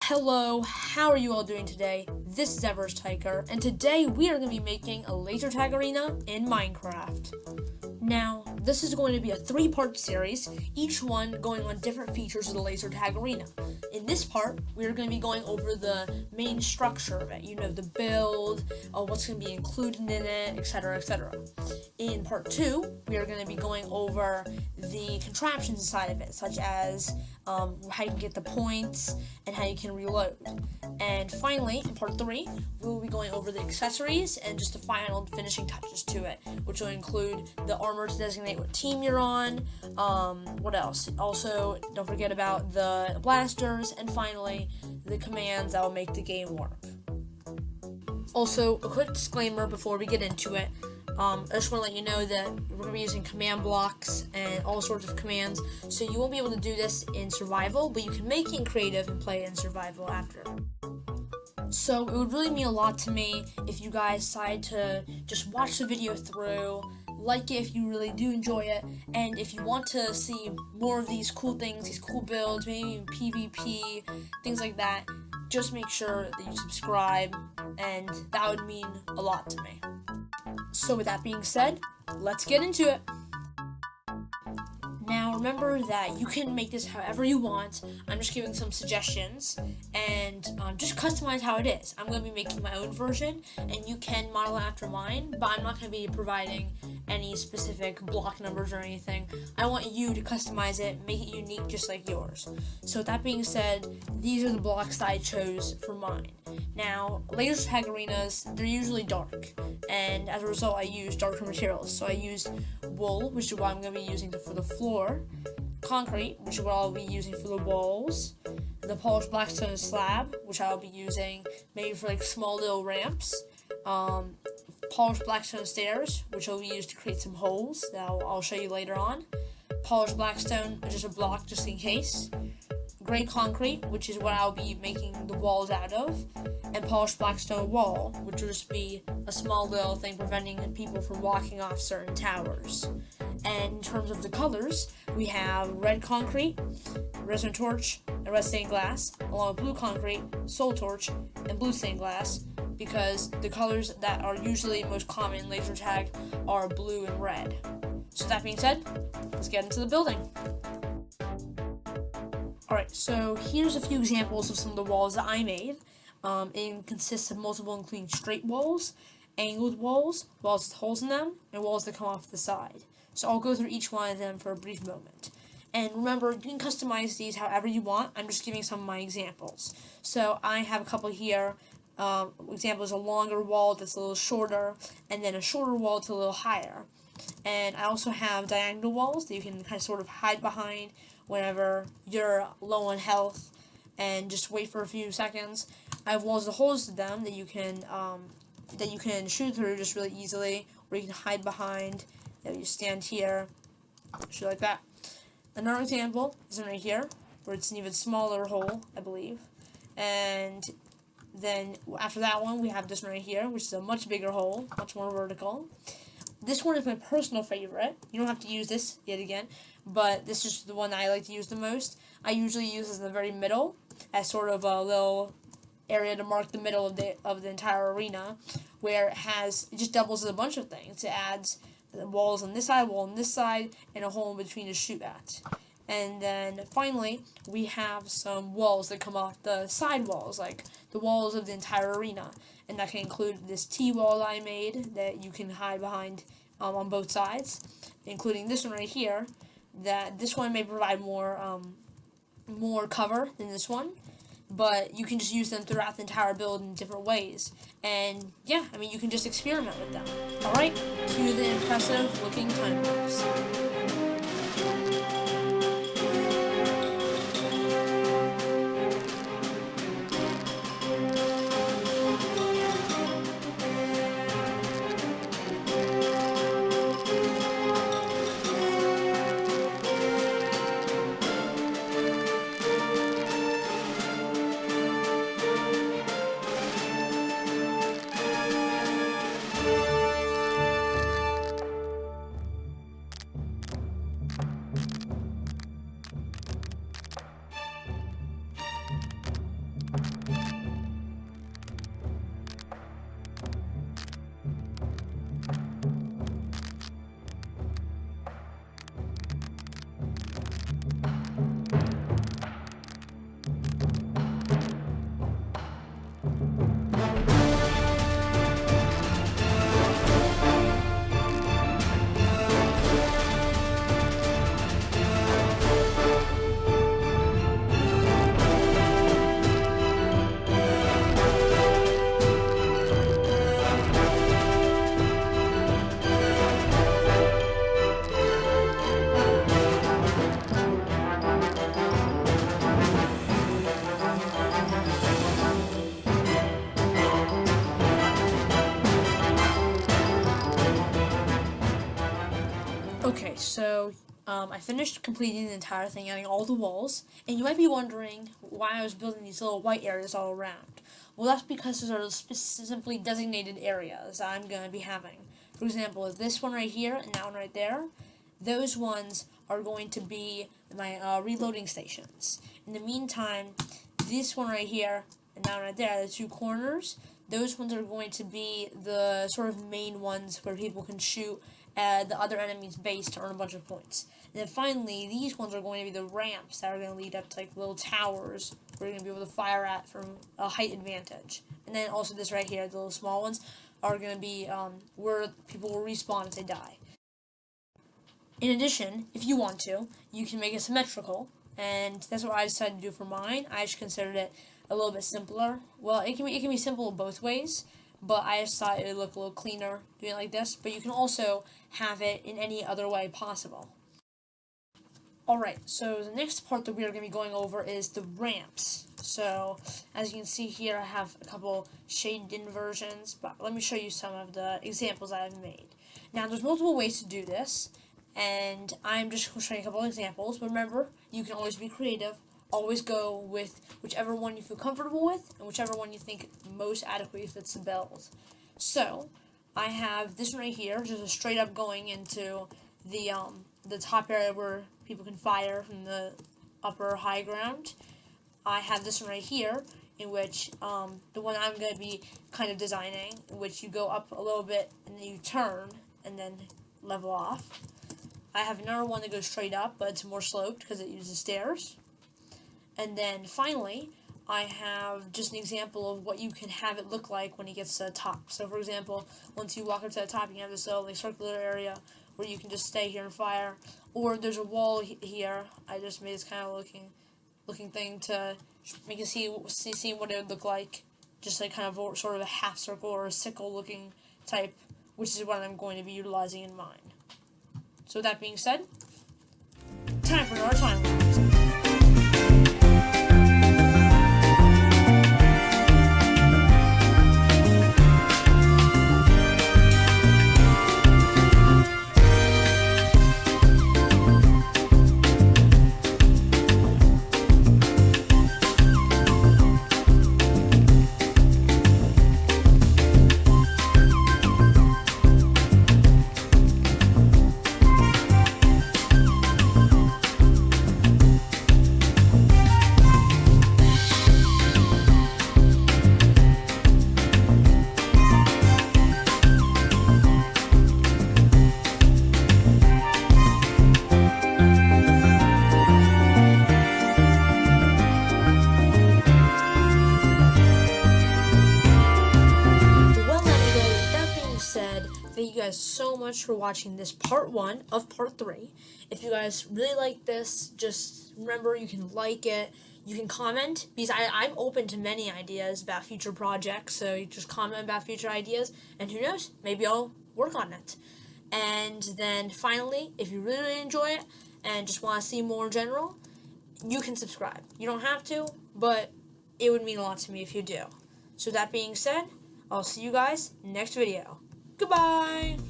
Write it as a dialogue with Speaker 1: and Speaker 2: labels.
Speaker 1: Hello, how are you all doing today? This is EverestHiker, and today we are going to be making a laser tag arena in Minecraft. Now, this is going to be a 3-part series, each one going on different features of the laser tag arena. In this part, we are going to be going over the main structure of it, the build, what's going to be included in it, etc., etc. In part 2, we are going to be going over the contraptions inside of it, such as how you can get the points and how you can reload. And finally, in part 3, we will be going over the accessories and just the final finishing touches to it, which will include the armor to designate what team you're on, what else? Also, don't forget about the blasters, and finally, the commands that will make the game work. Also, a quick disclaimer before we get into it. I just want to let you know that we're going to be using command blocks and all sorts of commands, so you won't be able to do this in survival, but you can make it in creative and play it in survival after. So it would really mean a lot to me if you guys decide to just watch the video through, like it if you really do enjoy it, and if you want to see more of these cool things, these cool builds, maybe even PvP, things like that, just make sure that you subscribe, and that would mean a lot to me. So with that being said, let's get into it. Now remember that you can make this however you want. I'm just giving some suggestions and just customize how it is. I'm going to be making my own version and you can model it after mine, but I'm not going to be providing any specific block numbers or anything. I want you to customize it, make it unique just like yours. So with that being said, these are the blocks that I chose for mine. Now, laser tag arenas, they're usually dark, and as a result I used darker materials. So I used wool, which is what I'm going to be using for the floor, concrete, which is what I'll be using for the walls, the polished blackstone slab, which I'll be using maybe for like small little ramps, polished blackstone stairs, which will be used to create some holes that I'll show you later on, polished blackstone, just a block just in case, gray concrete, which is what I'll be making the walls out of, and polished blackstone wall, which will just be a small little thing preventing people from walking off certain towers. And in terms of the colors, we have red concrete, redstone torch, and red stained glass, along with blue concrete, soul torch, and blue stained glass, because the colors that are usually most common in laser tag are blue and red. So that being said, let's get into the building. Alright, so here's a few examples of some of the walls that I made. It consists of multiple, including straight walls, angled walls, walls with holes in them, and walls that come off the side. So I'll go through each one of them for a brief moment. And remember, you can customize these however you want. I'm just giving some of my examples. So I have a couple here. Example is a longer wall that's a little shorter, and then a shorter wall that's a little higher. And I also have diagonal walls that you can kind of sort of hide behind whenever you're low on health and just wait for a few seconds. I have walls with holes to them that you can shoot through just really easily, or you can hide behind. You stand here, shoot like that. Another example is right here, where it's an even smaller hole, I believe. And then after that one, we have this one right here, which is a much bigger hole, much more vertical. This one is my personal favorite. You don't have to use this yet again, but this is the one that I like to use the most. I usually use this in the very middle as sort of a little area to mark the middle of the entire arena, where it just doubles as a bunch of things. It adds the walls on this side, wall on this side, and a hole in between to shoot at. And then finally, we have some walls that come off the side walls, like the walls of the entire arena. And that can include this T-wall that I made that you can hide behind on both sides, including this one right here. This one may provide more cover than this one, but you can just use them throughout the entire build in different ways. And yeah, you can just experiment with them. Alright, cue the impressive looking time lapse. Alright, so I finished completing the entire thing, adding all the walls, and you might be wondering why I was building these little white areas all around. Well, that's because those are specifically designated areas I'm going to be having. For example, this one right here and that one right there, those ones are going to be my reloading stations. In the meantime, this one right here and that one right there, the two corners, those ones are going to be the sort of main ones where people can shoot at the other enemy's base to earn a bunch of points. And then finally, these ones are going to be the ramps that are going to lead up to like little towers where you're going to be able to fire at from a height advantage. And then also this right here, the little small ones, are going to be where people will respawn if they die. In addition, if you want to, you can make it symmetrical, and that's what I decided to do for mine. I just considered it a little bit simpler. Well, it can be simple both ways, but I just thought it would look a little cleaner doing it like this. But you can also have it in any other way possible. Alright, so the next part that we are going to be going over is the ramps. So, as you can see here, I have a couple shaded in versions, but let me show you some of the examples I have made. Now, there's multiple ways to do this, and I'm just going to show you a couple examples. But remember, you can always be creative. Always go with whichever one you feel comfortable with, and whichever one you think most adequately fits the build. So, I have this one right here, just a straight up going into the top area where people can fire from the upper high ground. I have this one right here, in which the one I'm going to be kind of designing, in which you go up a little bit and then you turn and then level off. I have another one that goes straight up, but it's more sloped because it uses stairs. And then finally, I have just an example of what you can have it look like when it gets to the top. So for example, once you walk up to the top, you can have this little circular area where you can just stay here and fire. Or there's a wall here. I just made this kind of looking thing to make you see what it would look like. Just like kind of sort of a half circle or a sickle looking type, which is what I'm going to be utilizing in mine. So with that being said, time for our time lapse. Thank you guys so much for watching this part 1 of part 3. If you guys really like this, just remember you can like it, you can comment, because I'm open to many ideas about future projects, so you just comment about future ideas, and who knows, maybe I'll work on it. And then finally, if you really enjoy it, and just want to see more in general, you can subscribe. You don't have to, but it would mean a lot to me if you do. So that being said, I'll see you guys next video. Goodbye!